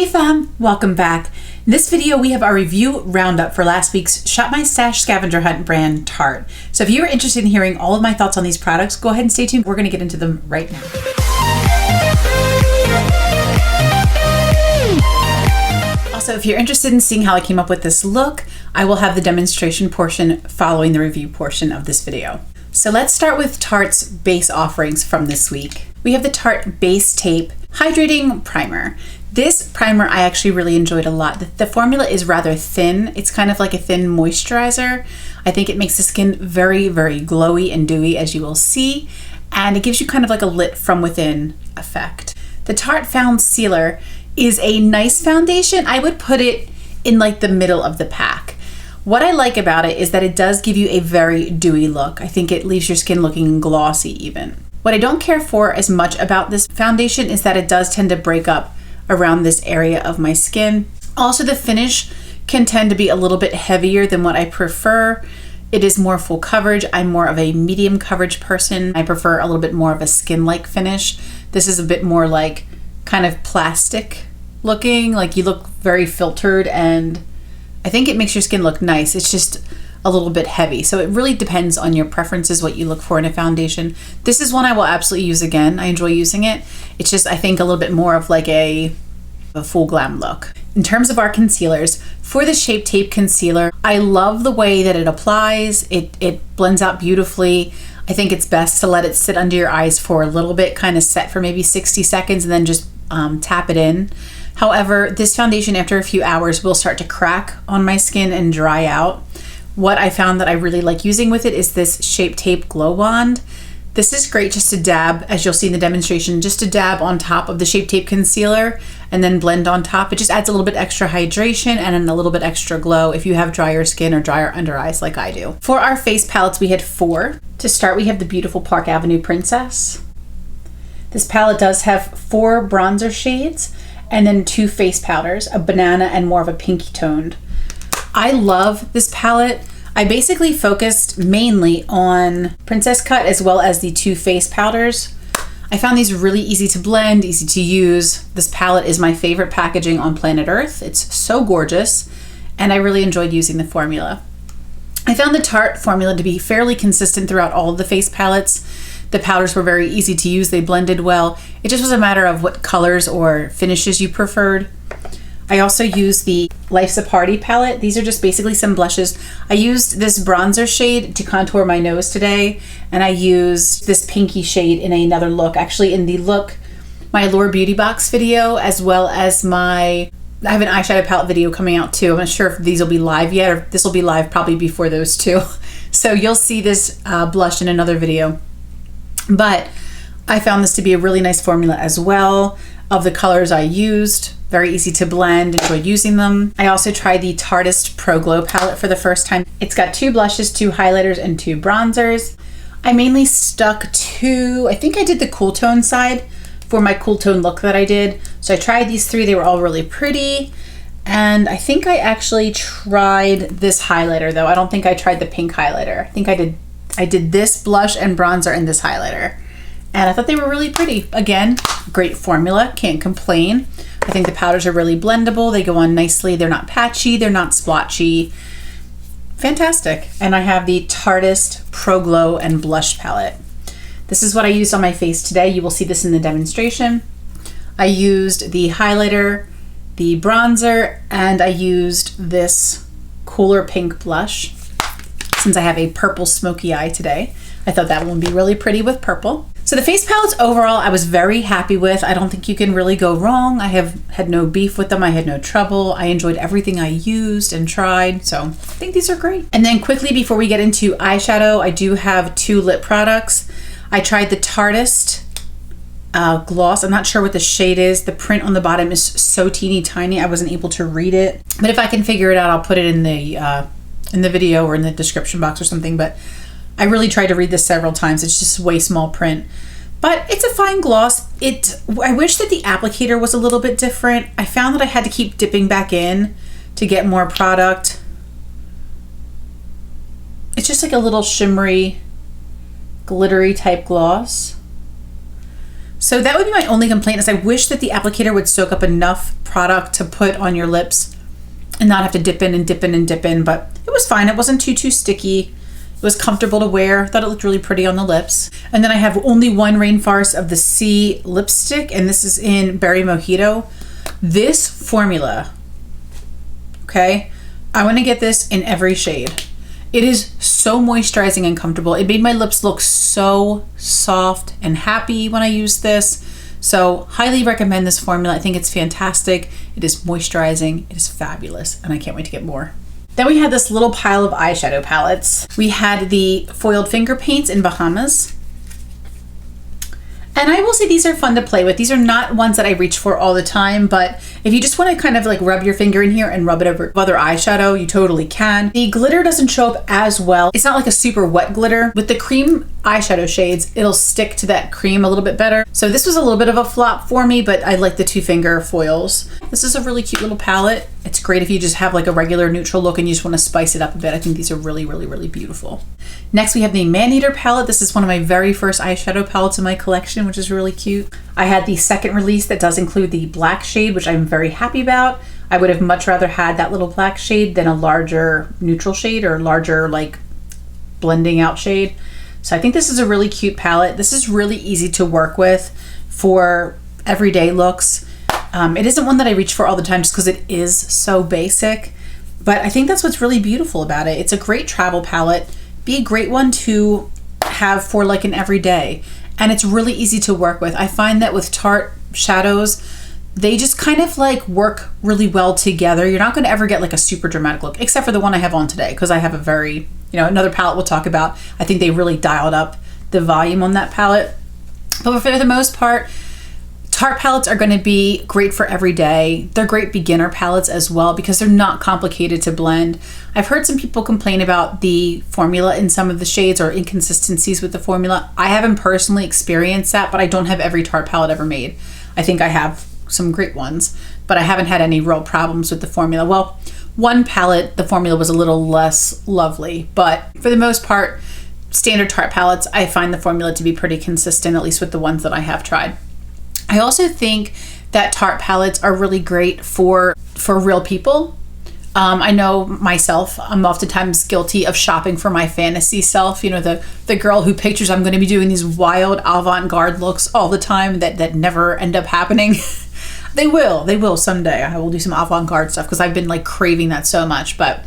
Hey fam, welcome back. In this video we have our review roundup for last week's Shop My Stash Scavenger Hunt brand Tarte. So if you are interested in hearing all of my thoughts on these products, go ahead and stay tuned. We're going to get into them right now. Also, if you're interested in seeing how I came up with this look, I will have the demonstration portion following the review portion of this video. So let's start with Tarte's base offerings from this week. We have the Tarte Base Tape Hydrating Primer. This primer I actually really enjoyed a lot. The formula is rather thin. It's kind of like a thin moisturizer. I think it makes the skin very, very glowy and dewy, as you will see, and it gives you kind of like a lit from within effect. The Tarte Found Sealer is a nice foundation. I would put it in like the middle of the pack. What I like about it is that it does give you a very dewy look. I think it leaves your skin looking glossy even. What I don't care for as much about this foundation is that it does tend to break up around this area of my skin. Also, the finish can tend to be a little bit heavier than what I prefer. It is more full coverage. I'm more of a medium coverage person. I prefer a little bit more of a skin-like finish. This is a bit more like kind of plastic looking, like you look very filtered, and I think it makes your skin look nice. It's just a little bit heavy. So it really depends on your preferences, what you look for in a foundation. This is one I will absolutely use again. I enjoy using it. It's just, I think, a little bit more of like a full glam look. In terms of our concealers, for the Shape Tape Concealer, I love the way that it applies. It blends out beautifully. I think it's best to let it sit under your eyes for a little bit, kind of set for maybe 60 seconds and then just tap it in. However, this foundation after a few hours will start to crack on my skin and dry out. What I found that I really like using with it is this Shape Tape Glow Wand. This is great just to dab, as you'll see in the demonstration, just to dab on top of the Shape Tape Concealer and then blend on top. It just adds a little bit extra hydration and a little bit extra glow if you have drier skin or drier under eyes like I do. For our face palettes, we had 4. To start, we have the beautiful Park Avenue Princess. This palette does have 4 bronzer shades and then 2 face powders, a banana and more of a pinky toned. I love this palette. I basically focused mainly on Princess Cut as well as the 2 face powders. I found these really easy to blend, easy to use. This palette is my favorite packaging on planet Earth. It's so gorgeous, and I really enjoyed using the formula. I found the Tarte formula to be fairly consistent throughout all of the face palettes. The powders were very easy to use, they blended well. It just was a matter of what colors or finishes you preferred. I also used the Life's a Party palette. These are just basically some blushes. I used this bronzer shade to contour my nose today, and I used this pinky shade in another look. Actually, in the look, my Allure Beauty Box video, as well as I have an eyeshadow palette video coming out too. I'm not sure if these will be live yet, or this will be live probably before those two. So you'll see this blush in another video. But I found this to be a really nice formula as well. Of the colors I used, very easy to blend, enjoyed using them. I also tried the Tarteist Pro Glow palette for the first time. It's got 2 blushes, 2 highlighters, and 2 bronzers. I mainly stuck to, I think I did the cool tone side for my cool tone look that I did. So I tried these 3, they were all really pretty. And I think I actually tried this highlighter though. I don't think I tried the pink highlighter. I think I did this blush and bronzer and this highlighter. And I thought they were really pretty. Again, great formula, can't complain. I think the powders are really blendable. They go on nicely. They're not patchy, they're not splotchy. Fantastic. And I have the Tarteist Pro Glow and Blush palette. This is what I used on my face today. You will see this in the demonstration. I used the highlighter, the bronzer, and I used this cooler pink blush. Since I have a purple smoky eye today, I thought that one would be really pretty with purple. So the face palettes overall, I was very happy with. I don't think you can really go wrong. I have had no beef with them. I had no trouble. I enjoyed everything I used and tried. So I think these are great. And then quickly before we get into eyeshadow, I do have 2 lip products. I tried the Tarteist gloss. I'm not sure what the shade is. The print on the bottom is so teeny tiny. I wasn't able to read it. But if I can figure it out, I'll put it in the video or in the description box or something. But I really tried to read this several times. It's just way small print, but it's a fine gloss. I wish that the applicator was a little bit different. I found that I had to keep dipping back in to get more product. It's just like a little shimmery, glittery type gloss. So that would be my only complaint, is I wish that the applicator would soak up enough product to put on your lips and not have to dip in and dip in and dip in, but it was fine. It wasn't too sticky. It was comfortable to wear. Thought it looked really pretty on the lips. And then I have only one rainforest of the C lipstick, and this is in Berry Mojito. This formula, okay, I want to get this in every shade. It is so moisturizing and comfortable. It made my lips look so soft and happy when I used this. So highly recommend this formula. I think it's fantastic. It is moisturizing. It is fabulous. And I can't wait to get more. Then we had this little pile of eyeshadow palettes. We had the foiled finger paints in Bahamas. And I will say these are fun to play with. These are not ones that I reach for all the time, but if you just want to kind of like rub your finger in here and rub it over other eyeshadow, you totally can. The glitter doesn't show up as well. It's not like a super wet glitter. With the cream eyeshadow shades, it'll stick to that cream a little bit better. So this was a little bit of a flop for me, but I like the 2-finger foils. This is a really cute little palette. It's great if you just have like a regular neutral look and you just want to spice it up a bit. I think these are really beautiful. Next, we have the Man-Eater palette. This is one of my very first eyeshadow palettes in my collection, which is really cute. I had the second release that does include the black shade, which I'm very happy about. I would have much rather had that little black shade than a larger neutral shade or larger like blending out shade. So I think this is a really cute palette. This is really easy to work with for everyday looks. It isn't one that I reach for all the time just because it is so basic, but I think that's what's really beautiful about it. It's a great travel palette, be a great one to have for like an everyday, and it's really easy to work with. I find that with Tarte shadows, they just kind of like work really well together. You're not going to ever get like a super dramatic look, except for the one I have on today, because I have a very, another palette we'll talk about. I think they really dialed up the volume on that palette. But for the most part, Tarte palettes are going to be great for every day. They're great beginner palettes as well because they're not complicated to blend. I've heard some people complain about the formula in some of the shades or inconsistencies with the formula. I haven't personally experienced that, but I don't have every Tarte palette ever made. I think I have some great ones, but I haven't had any real problems with the formula. Well, one palette, the formula was a little less lovely, but for the most part, standard Tarte palettes, I find the formula to be pretty consistent, at least with the ones that I have tried. I also think that Tarte palettes are really great for real people. I know myself, I'm oftentimes guilty of shopping for my fantasy self. The girl who pictures I'm going to be doing these wild avant-garde looks all the time that never end up happening. They will someday. I will do some avant-garde stuff because I've been like craving that so much. But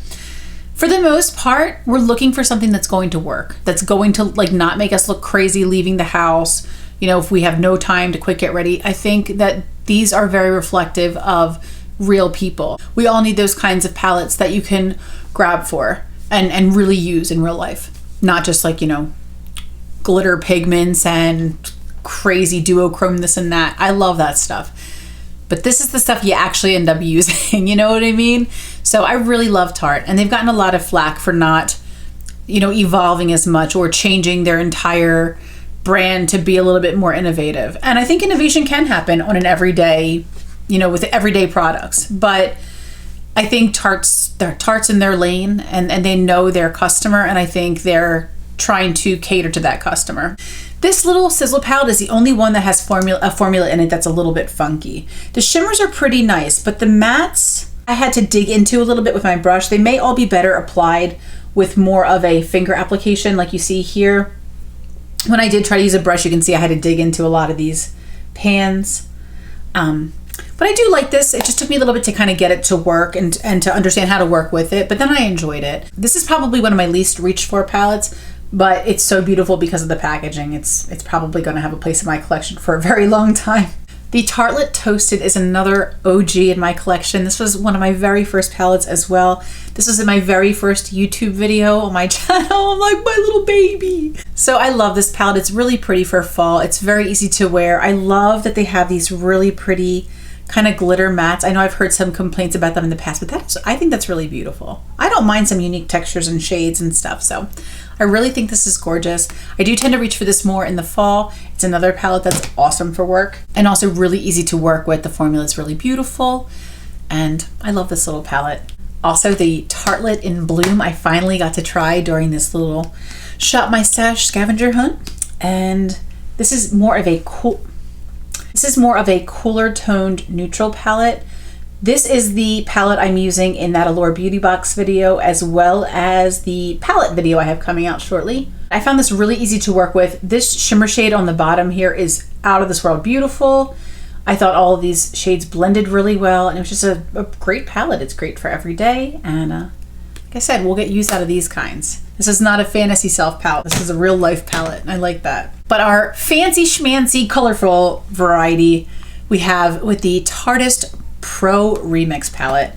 for the most part, we're looking for something that's going to work, that's going to like not make us look crazy leaving the house. If we have no time to quick get ready. I think that these are very reflective of real people. We all need those kinds of palettes that you can grab for and really use in real life. Not just like, glitter pigments and crazy duochrome this and that. I love that stuff. But this is the stuff you actually end up using, you know what I mean? So I really love Tarte, and they've gotten a lot of flack for not, evolving as much or changing their entire brand to be a little bit more innovative. And I think innovation can happen on an everyday, with everyday products. But I think Tarte's in their lane and they know their customer, and I think they're trying to cater to that customer. This little Sizzle palette is the only one that has a formula in it that's a little bit funky. The shimmers are pretty nice, but the mattes I had to dig into a little bit with my brush. They may all be better applied with more of a finger application like you see here. When I did try to use a brush, you can see I had to dig into a lot of these pans. But I do like this. It just took me a little bit to kind of get it to work and to understand how to work with it, but then I enjoyed it. This is probably one of my least reached for palettes, but it's so beautiful because of the packaging. It's probably going to have a place in my collection for a very long time. The Tartelette Toasted is another OG in my collection. This was one of my very first palettes as well. This was in my very first YouTube video on my channel. I'm like, my little baby. So I love this palette. It's really pretty for fall. It's very easy to wear. I love that they have these really pretty kind of glitter mattes. I know I've heard some complaints about them in the past, but I think that's really beautiful. I don't mind some unique textures and shades and stuff, so I really think this is gorgeous. I do tend to reach for this more in the fall. It's another palette that's awesome for work and also really easy to work with. The formula is really beautiful, and I love this little palette. Also, the Tartelette in Bloom I finally got to try during this little Shop My Stash scavenger hunt, and this is more of a cool, This is more of a cooler toned neutral palette. This is the palette I'm using in that Allure Beauty Box video, as well as the palette video I have coming out shortly. I found this really easy to work with. This shimmer shade on the bottom here is out of this world beautiful. I thought all of these shades blended really well, and it was just a great palette. It's great for every day, and like I said, we'll get use out of these kinds. This is not a fantasy self palette. This is a real life palette, and I like that. But our fancy schmancy colorful variety we have with the Tarte Pro Remix palette.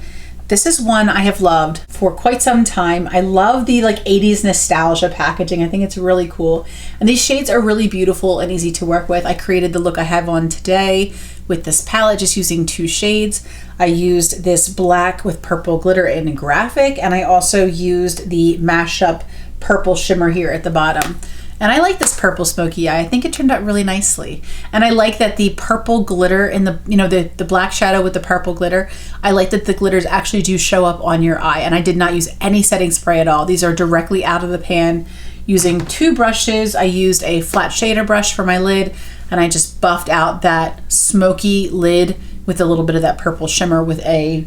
This is one I have loved for quite some time. I love the like 80s nostalgia packaging. I think it's really cool. And these shades are really beautiful and easy to work with. I created the look I have on today with this palette just using 2 shades. I used this black with purple glitter in graphic, and I also used the mashup purple shimmer here at the bottom. And I like this purple smoky eye. I think it turned out really nicely. And I like that the purple glitter in the, you know, the black shadow with the purple glitter, I like that the glitters actually do show up on your eye. And I did not use any setting spray at all. These are directly out of the pan using 2 brushes. I used a flat shader brush for my lid, and I just buffed out that smoky lid with a little bit of that purple shimmer with a,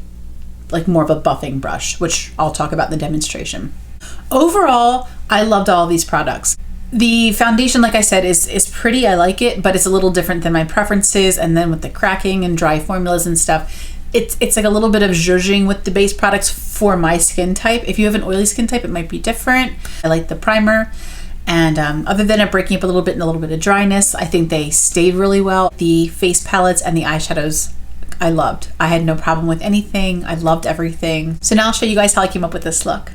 like more of a buffing brush, which I'll talk about in the demonstration. Overall, I loved all of these products. The foundation, like I said, is pretty. I like it, but it's a little different than my preferences. And then with the cracking and dry formulas and stuff, it's like a little bit of zhuzhing with the base products for my skin type. If you have an oily skin type, it might be different. I like the primer. And other than it breaking up a little bit and a little bit of dryness, I think they stayed really well. The face palettes and the eyeshadows, I loved. I had no problem with anything. I loved everything. So now I'll show you guys how I came up with this look.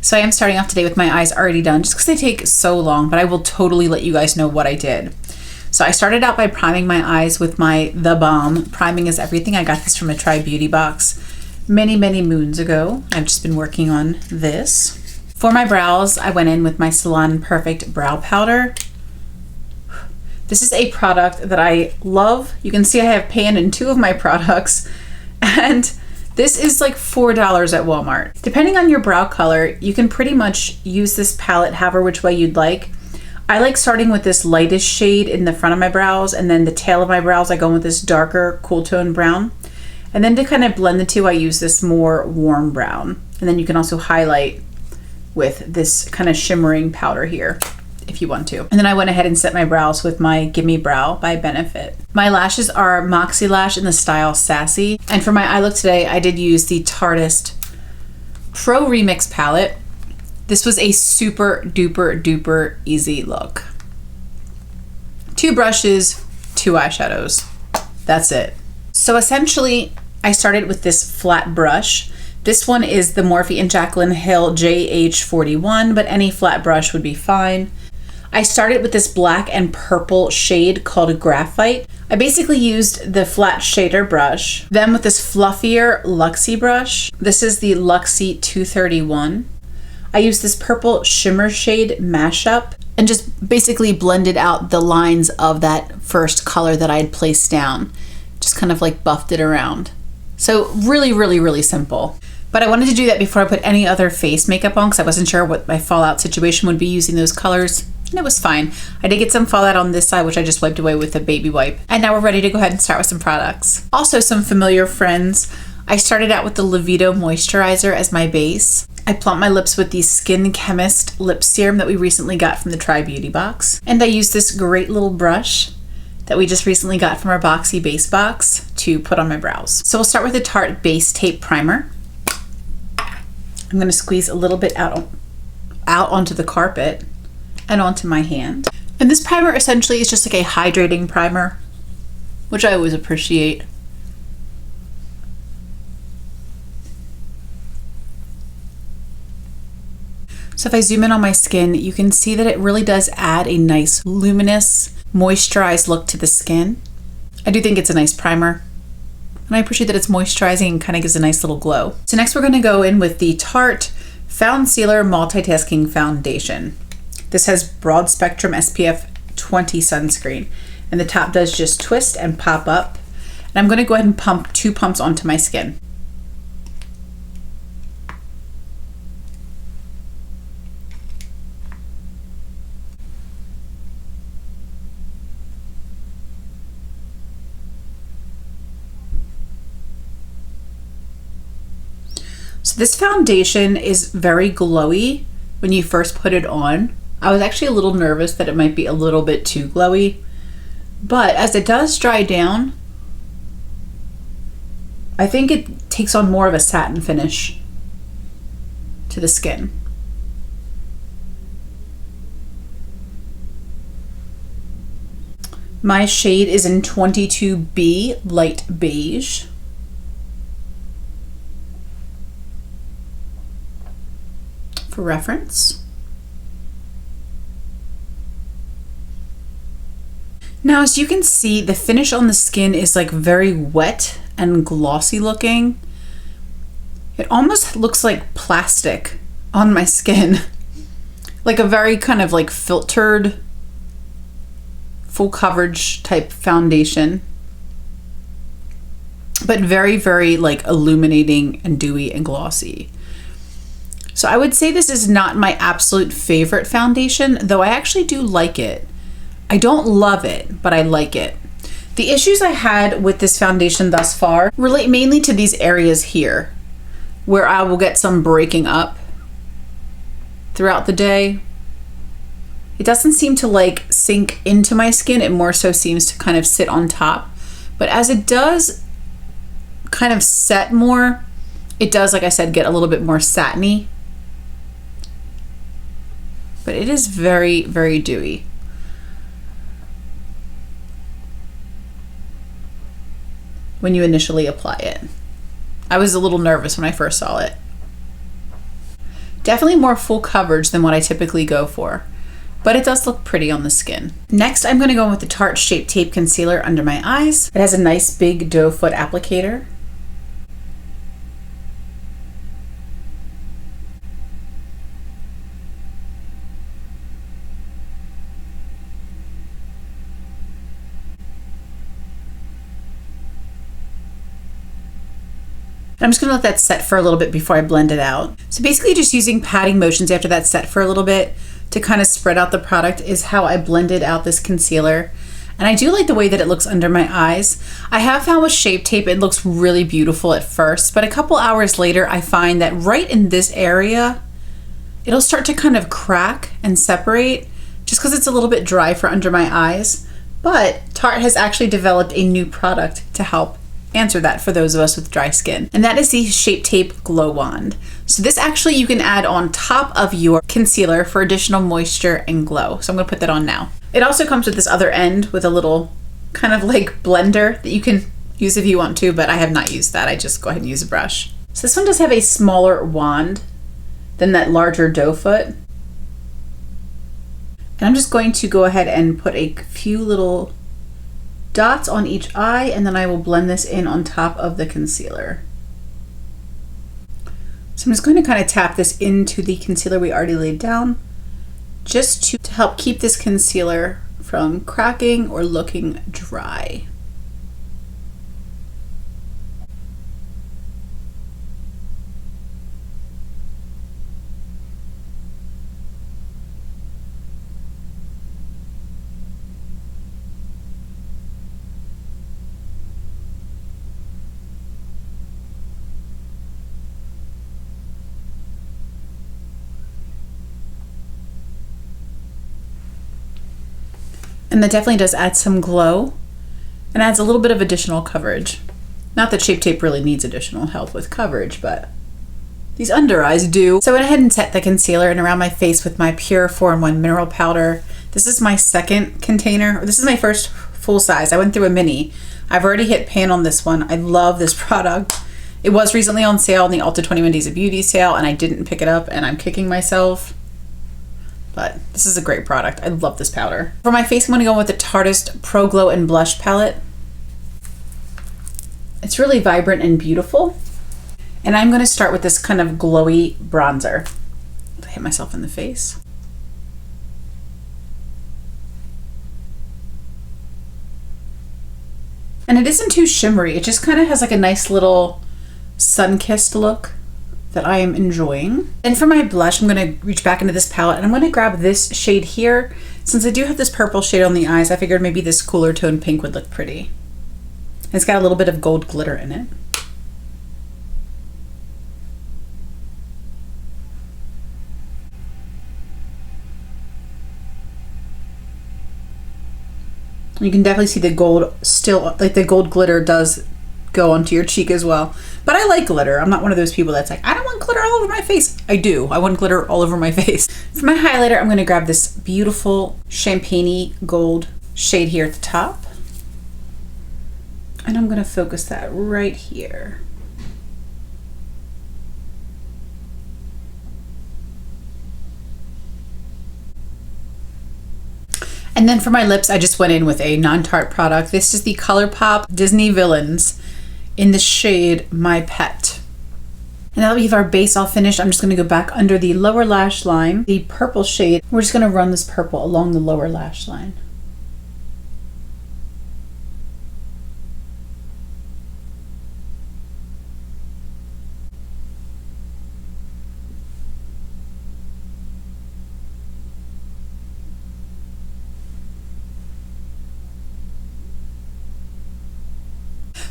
So I am starting off today with my eyes already done just because they take so long, but I will totally let you guys know what I did. So I started out by priming my eyes with my The Balm. Priming is everything. I got this from a Try Beauty box many, many moons ago. I've just been working on this. For my brows, I went in with my Salon Perfect Brow Powder. This is a product that I love. You can see I have pan in 2 of my products, and this is like $4 at Walmart. Depending on your brow color, you can pretty much use this palette however which way you'd like. I like starting with this lightest shade in the front of my brows, and then the tail of my brows I go in with this darker cool tone brown. And then to kind of blend the 2, I use this more warm brown. And then you can also highlight with this kind of shimmering powder here if you want to. And then I went ahead and set my brows with my Gimme Brow by Benefit. My lashes are Moxie Lash in the style Sassy. And for my eye look today, I did use the Tarte Pro Remix palette. This was a super duper duper easy look. 2 brushes, 2 eyeshadows. That's it. So essentially, I started with this flat brush. This one is the Morphe & Jaclyn Hill JH41, but any flat brush would be fine. I started with this black and purple shade called Graphite. I basically used the flat shader brush, then with this fluffier Luxie brush. This is the Luxie 231. I used this purple shimmer shade Mashup and just basically blended out the lines of that first color that I had placed down. Just kind of like buffed it around. So really, really, really simple. But I wanted to do that before I put any other face makeup on because I wasn't sure what my fallout situation would be using those colors. And it was fine. I did get some fallout on this side, which I just wiped away with a baby wipe. And now we're ready to go ahead and start with some products. Also some familiar friends. I started out with the Livido Moisturizer as my base. I plumped my lips with the Skin Chemist Lip Serum that we recently got from the Try Beauty box. And I used this great little brush that we just recently got from our Boxy Base box to put on my brows. So we'll start with the Tarte Base Tape Primer. I'm going to squeeze a little bit out onto the carpet and onto my hand. And this primer essentially is just like a hydrating primer, which I always appreciate. So if I zoom in on my skin, you can see that it really does add a nice luminous, moisturized look to the skin. I do think it's a nice primer. And I appreciate that it's moisturizing and kind of gives a nice little glow. So next we're going to go in with the Tarte Found Sealer Multitasking Foundation. This has broad spectrum SPF 20 sunscreen, and the top does just twist and pop up. And I'm going to go ahead and pump 2 pumps onto my skin. So this foundation is very glowy when you first put it on. I was actually a little nervous that it might be a little bit too glowy, but as it does dry down, I think it takes on more of a satin finish to the skin. My shade is in 22B Light Beige. For reference. Now, as you can see, the finish on the skin is like very wet and glossy looking. It almost looks like plastic on my skin. Like a very kind of like filtered, full coverage type foundation. But very, very like illuminating and dewy and glossy. So I would say this is not my absolute favorite foundation, though I actually do like it. I don't love it, but I like it. The issues I had with this foundation thus far relate mainly to these areas here, where I will get some breaking up throughout the day. It doesn't seem to like sink into my skin. It more so seems to kind of sit on top. But as it does kind of set more, it does, like I said, get a little bit more satiny. But it is very, very dewy. When you initially apply it. I was a little nervous when I first saw it. Definitely more full coverage than what I typically go for, but it does look pretty on the skin. Next, I'm gonna go in with the Tarte Shape Tape Concealer under my eyes. It has a nice big doe foot applicator. I'm just gonna let that set for a little bit before I blend it out. So basically just using patting motions after that set for a little bit to kind of spread out the product is how I blended out this concealer. And I do like the way that it looks under my eyes. I have found with Shape Tape, it looks really beautiful at first, but a couple hours later, I find that right in this area, it'll start to kind of crack and separate just because it's a little bit dry for under my eyes. But Tarte has actually developed a new product to help answer that for those of us with dry skin, and that is the Shape Tape Glow Wand. So this actually you can add on top of your concealer for additional moisture and glow. So I'm gonna put that on now. It also comes with this other end with a little kind of like blender that you can use if you want to, but I have not used that. I just go ahead and use a brush. So this one does have a smaller wand than that larger doe foot. And I'm just going to go ahead and put a few little dots on each eye, and then I will blend this in on top of the concealer. So I'm just going to kind of tap this into the concealer we already laid down, just to help keep this concealer from cracking or looking dry. And that definitely does add some glow and adds a little bit of additional coverage. Not that Shape Tape really needs additional help with coverage, but these under eyes do. So I went ahead and set the concealer and around my face with my Pure 4-in-1 Mineral Powder. This is my second container. This is my first full size. I went through a mini. I've already hit pan on this one. I love this product. It was recently on sale in the Ulta 21 Days of Beauty sale, and I didn't pick it up, and I'm kicking myself. But this is a great product. I love this powder. For my face, I'm gonna go with the Tarte Pro Glow and Blush palette. It's really vibrant and beautiful. And I'm gonna start with this kind of glowy bronzer. I hit myself in the face. And it isn't too shimmery. It just kind of has like a nice little sun-kissed look that I am enjoying. And for my blush, I'm gonna reach back into this palette and I'm gonna grab this shade here. Since I do have this purple shade on the eyes, I figured maybe this cooler tone pink would look pretty. And it's got a little bit of gold glitter in it. You can definitely see the gold still, like the gold glitter does go onto your cheek as well. But I like glitter. I'm not one of those people that's like, I don't want glitter all over my face. I do. I want glitter all over my face. For my highlighter, I'm going to grab this beautiful champagne-y gold shade here at the top. And I'm going to focus that right here. And then for my lips, I just went in with a non-Tarte product. This is the ColourPop Disney Villains in the shade My Pet. And now that we have our base all finished, I'm just going to go back under the lower lash line, the purple shade. We're just going to run this purple along the lower lash line.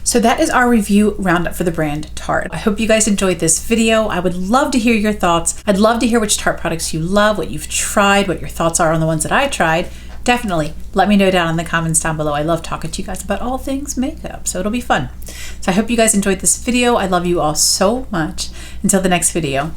So that is our review roundup for the brand Tarte. I hope you guys enjoyed this video. I would love to hear your thoughts. I'd love to hear which Tarte products you love, what you've tried, what your thoughts are on the ones that I tried. Definitely let me know down in the comments down below. I love talking to you guys about all things makeup, so it'll be fun. So I hope you guys enjoyed this video. I love you all so much. Until the next video,